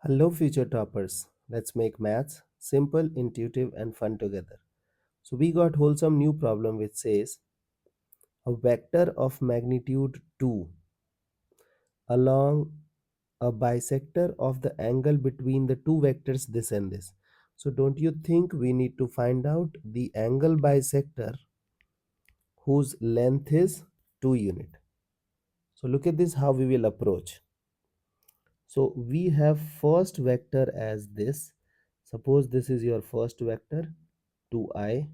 Hello, future toppers. Let's make maths simple, intuitive, and fun together. So, we got wholesome new problem which says a vector of magnitude 2 along a bisector of the angle between the two vectors this and this. So, don't you think we need to find out the angle bisector whose length is 2 unit? So, look at this how we will approach. So we have first vector as this. Suppose this is your first vector 2i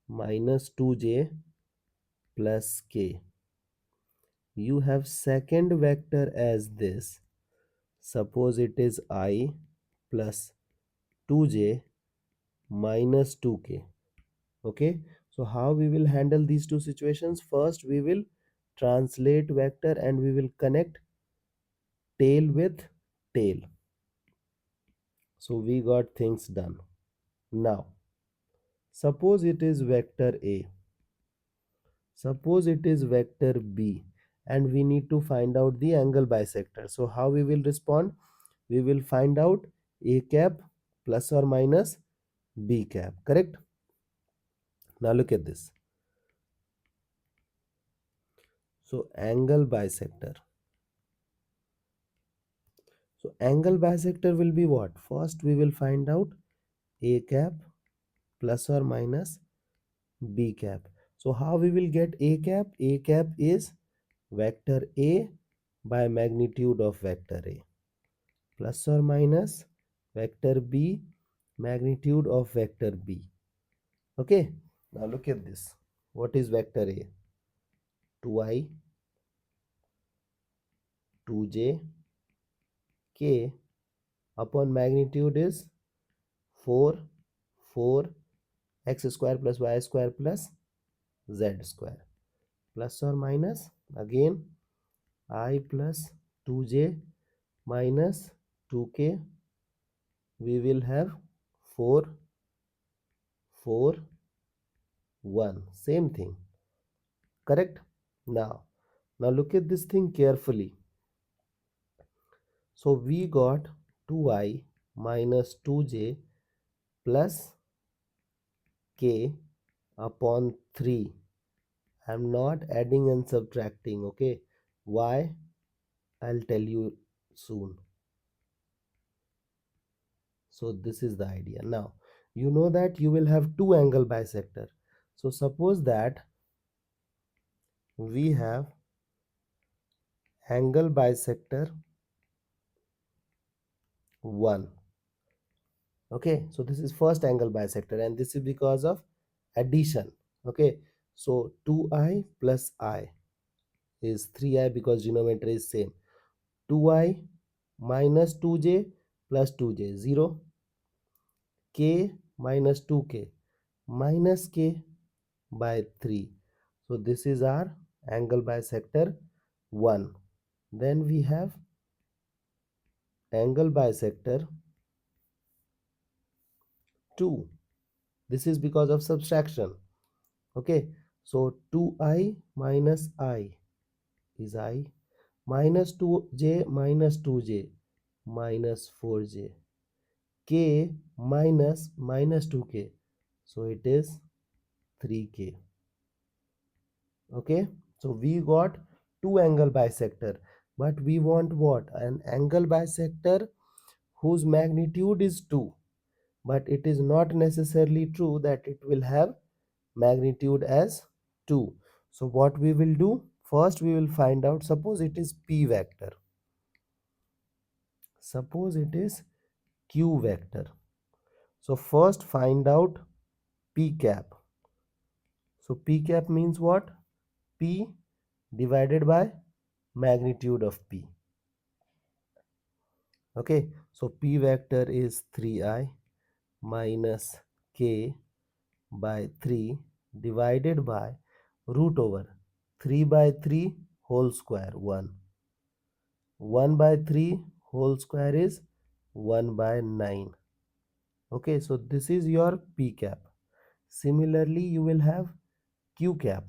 minus 2j plus k. You have second vector as this. Suppose it is I plus 2j minus 2k. Okay. So how we will handle these two situations? First we will translate vector and we will connect tail with tail. So we got things done. Now suppose it is vector A. Suppose it is vector B and we need to find out the angle bisector. So how we will respond? We will find out A cap plus or minus B cap. Correct? Now look at this. So angle bisector. So angle bisector will be what? First we will find out A cap plus or minus B cap. So how we will get A cap? A cap is vector A by magnitude of vector A plus or minus vector B magnitude of vector B. Okay, now look at this. What is vector A? 2i 2j k upon magnitude is 4 4 x square plus y square plus z square plus or minus again I plus 2j minus 2k. We will have 4 4 1, same thing. Correct? Now look at this thing carefully. So we got 2i minus 2j plus k upon 3. I'm not adding and subtracting. Okay, why? I'll tell you soon. So this is the idea. Now you know that you will have two angle bisector. So suppose that we have angle bisector 1. Okay, so this is first angle bisector and this is because of addition. Okay, so 2i plus I is 3i because denominator is same. 2i minus 2j plus 2j 0, k minus 2k minus k by 3. So this is our angle bisector 1. Then we have angle bisector 2. This is because of subtraction. Okay, so 2i minus I is I minus 2j minus 2j minus 4j k minus minus 2k, so it is 3k. Okay, so we got two angle bisector, but we want what? An angle bisector whose magnitude is 2, but it is not necessarily true that it will have magnitude as 2. So what we will do? First we will find out, suppose it is p vector, suppose it is q vector. So first find out p cap. So p cap means what? P divided by magnitude of p. Okay, so p vector is 3i minus k by 3 divided by root over 3 by 3 whole square 1. 1 by 3 whole square is 1 by 9. Okay, so this is your p cap. Similarly, you will have q cap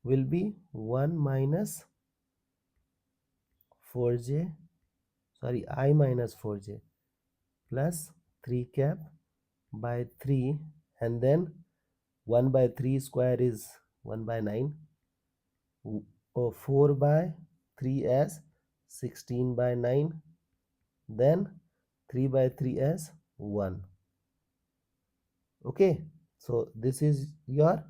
will be 1 minus 4j sorry, I minus 4j plus 3 cap by 3, and then 1 by 3 square is 1 by 9, 4 by 3 as 16 by 9, then 3 by 3 as 1. Okay, so this is your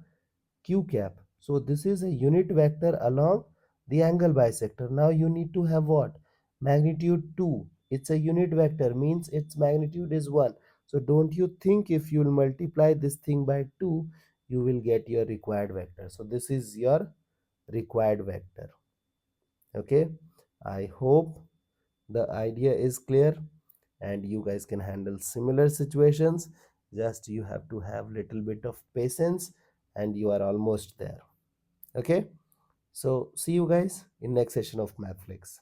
q cap. So this is a unit vector along the angle bisector. Now you need to have what? Magnitude 2. It's a unit vector, means its magnitude is 1. So don't you think if you will multiply this thing by 2, you will get your required vector. So this is your required vector. Okay, I hope the idea is clear and you guys can handle similar situations. Just you have to have little bit of patience and you are almost there. Okay, so see you guys in next session of Mathflix.